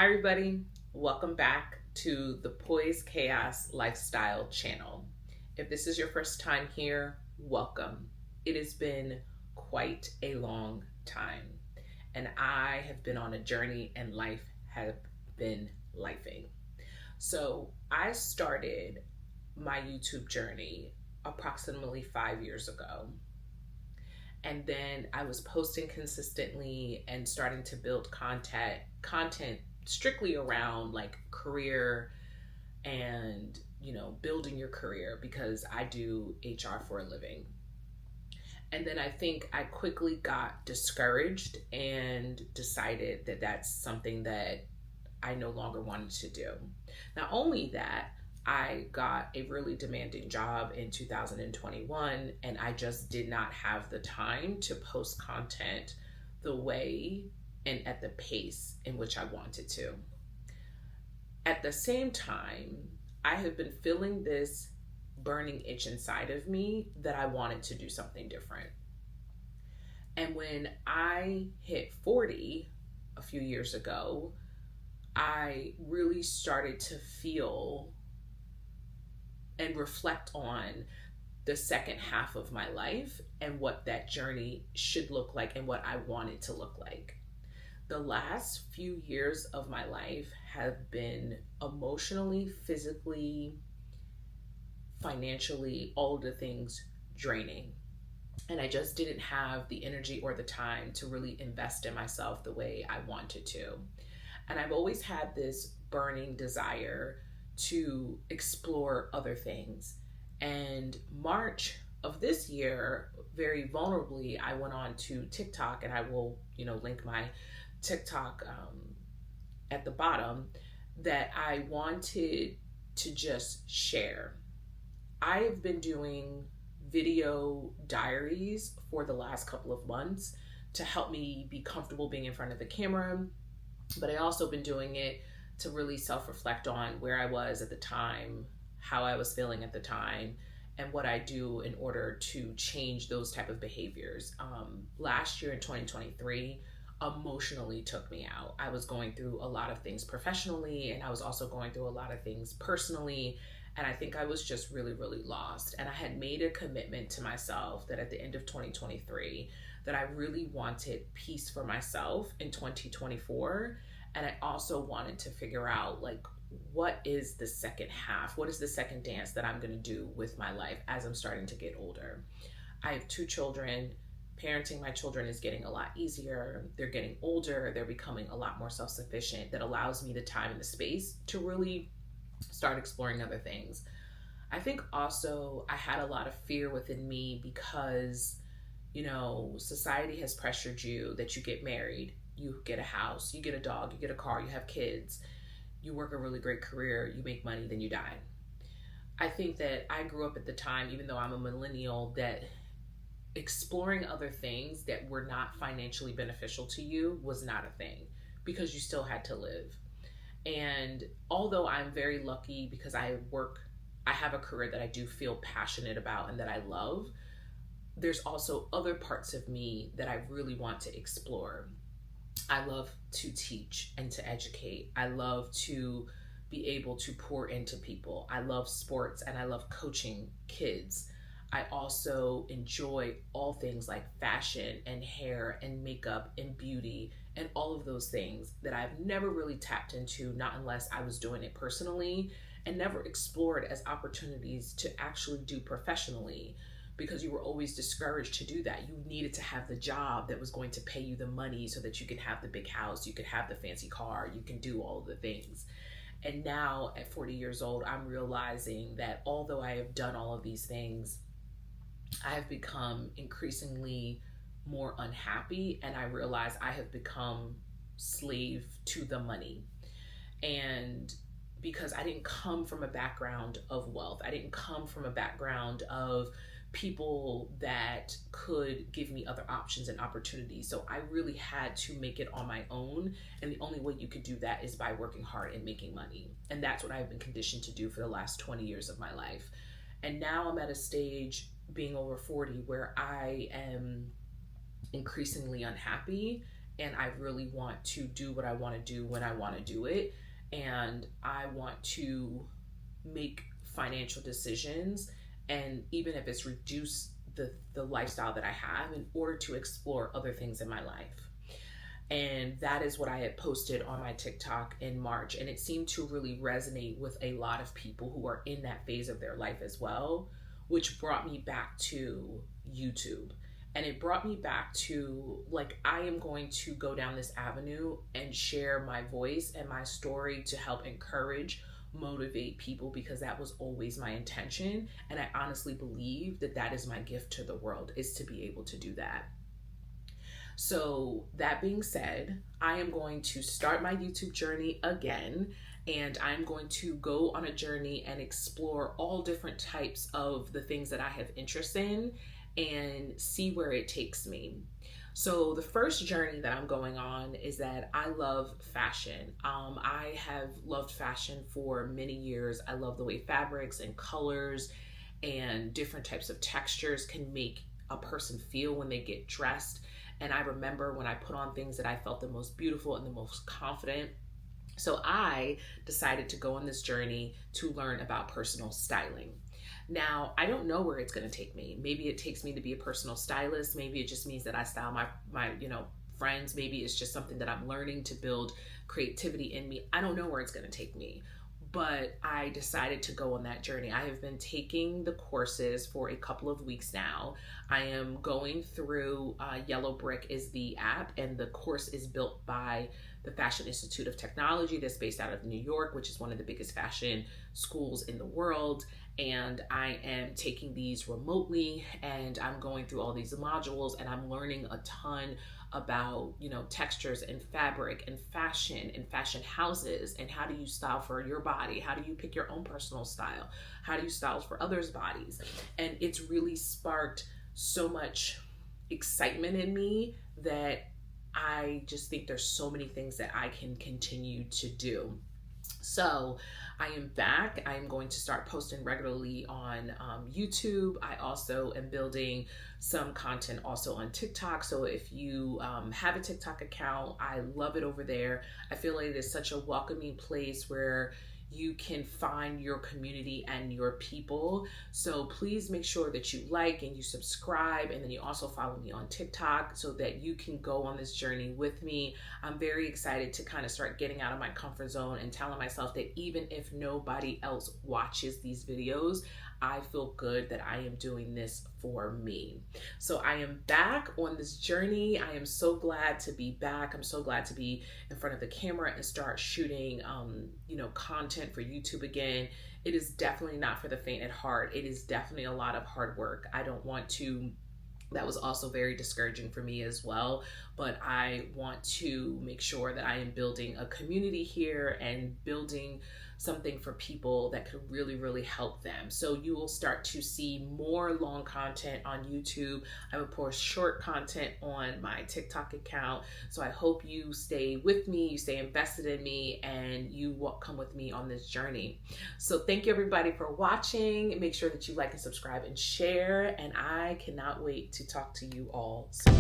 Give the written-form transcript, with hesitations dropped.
Hi, everybody. Welcome back to the Poise Chaos Lifestyle channel. If this is your first time here, welcome. It has been quite a long time, and I have been on a journey, and life has been lifing. So, I started my YouTube journey approximately 5 years ago. And then I was posting consistently and starting to build content strictly around like career and building your career, because I do HR for a living. And then I think I quickly got discouraged and decided that that's something that I no longer wanted to do. Not only that, I got a really demanding job in 2021, and I just did not have the time to post content the way and at the pace in which I wanted to. At the same time, I have been feeling this burning itch inside of me that I wanted to do something different. And when I hit 40 a few years ago, I really started to feel and reflect on the second half of my life and what that journey should look like and what I want it to look like. The last few years of my life have been emotionally, physically, financially, all of the things draining. And I just didn't have the energy or the time to really invest in myself the way I wanted to. And I've always had this burning desire to explore other things. And March of this year, very vulnerably, I went on to TikTok, and I will, link my TikTok at the bottom, that I wanted to just share. I've been doing video diaries for the last couple of months to help me be comfortable being in front of the camera, but I also been doing it to really self-reflect on where I was at the time, how I was feeling at the time, and what I do in order to change those type of behaviors. Last year in 2023, emotionally took me out. I was going through a lot of things professionally, and I was also going through a lot of things personally. And I think I was just really, really lost. And I had made a commitment to myself that at the end of 2023, that I really wanted peace for myself in 2024. And I also wanted to figure out, like, what is the second half? What is the second dance that I'm going to do with my life as I'm starting to get older? I have 2 children. Parenting my children is getting a lot easier. They're getting older. They're becoming a lot more self-sufficient. That allows me the time and the space to really start exploring other things. I think also I had a lot of fear within me because, society has pressured you that you get married, you get a house, you get a dog, you get a car, you have kids, you work a really great career, you make money, then you die. I think that I grew up at the time, even though I'm a millennial, that exploring other things that were not financially beneficial to you was not a thing, because you still had to live. And although I'm very lucky because I have a career that I do feel passionate about and that I love, there's also other parts of me that I really want to explore. I love to teach and to educate. I love to be able to pour into people. I love sports and I love coaching kids. I also enjoy all things like fashion and hair and makeup and beauty and all of those things that I've never really tapped into, not unless I was doing it personally, and never explored as opportunities to actually do professionally, because you were always discouraged to do that. You needed to have the job that was going to pay you the money so that you could have the big house, you could have the fancy car, you can do all of the things. And now at 40 years old, I'm realizing that although I have done all of these things, I have become increasingly more unhappy, and I realize I have become slave to the money. And because I didn't come from a background of wealth, I didn't come from a background of people that could give me other options and opportunities. So I really had to make it on my own. And the only way you could do that is by working hard and making money. And that's what I've been conditioned to do for the last 20 years of my life. And now I'm at a stage, being over 40, where I am increasingly unhappy and I really want to do what I want to do when I want to do it. And I want to make financial decisions, and even if it's reduce the lifestyle that I have in order to explore other things in my life. And that is what I had posted on my TikTok in March. And it seemed to really resonate with a lot of people who are in that phase of their life as well, which brought me back to YouTube. And it brought me back to, like, I am going to go down this avenue and share my voice and my story to help encourage, motivate people, because that was always my intention. And I honestly believe that that is my gift to the world, is to be able to do that. So that being said, I am going to start my YouTube journey again, and I'm going to go on a journey and explore all different types of the things that I have interest in and see where it takes me. So the first journey that I'm going on is that I love fashion. I have loved fashion for many years. I love the way fabrics and colors and different types of textures can make a person feel when they get dressed. And I remember when I put on things that I felt the most beautiful and the most confident. So I decided to go on this journey to learn about personal styling. Now, I don't know where it's going to take me. Maybe it takes me to be a personal stylist. Maybe it just means that I style my friends. Maybe it's just something that I'm learning to build creativity in me. I don't know where it's going to take me. But I decided to go on that journey. I have been taking the courses for a couple of weeks now. I am going through Yellow Brick is the app, and the course is built by the Fashion Institute of Technology that's based out of New York, which is one of the biggest fashion schools in the world. And I am taking these remotely, and I'm going through all these modules, and I'm learning a ton about, textures and fabric and fashion houses, and how do you style for your body? How do you pick your own personal style? How do you style for others' bodies? And it's really sparked so much excitement in me that I just think there's so many things that I can continue to do. So I am back. I am going to start posting regularly on YouTube. I also am building some content also on TikTok. So if you have a TikTok account, I love it over there. I feel like it is such a welcoming place where you can find your community and your people. So please make sure that you like and you subscribe, and then you also follow me on TikTok so that you can go on this journey with me. I'm very excited to kind of start getting out of my comfort zone and telling myself that even if nobody else watches these videos, I feel good that I am doing this for me. So I am back on this journey. I am so glad to be back. I'm so glad to be in front of the camera and start shooting, content for YouTube again. It is definitely not for the faint at heart. It is definitely a lot of hard work. That was also very discouraging for me as well. But I want to make sure that I am building a community here and building something for people that could really, really help them. So you will start to see more long content on YouTube. I will post short content on my TikTok account. So I hope you stay with me, you stay invested in me, and you will come with me on this journey. So thank you everybody for watching. Make sure that you like and subscribe and share. And I cannot wait to talk to you all soon.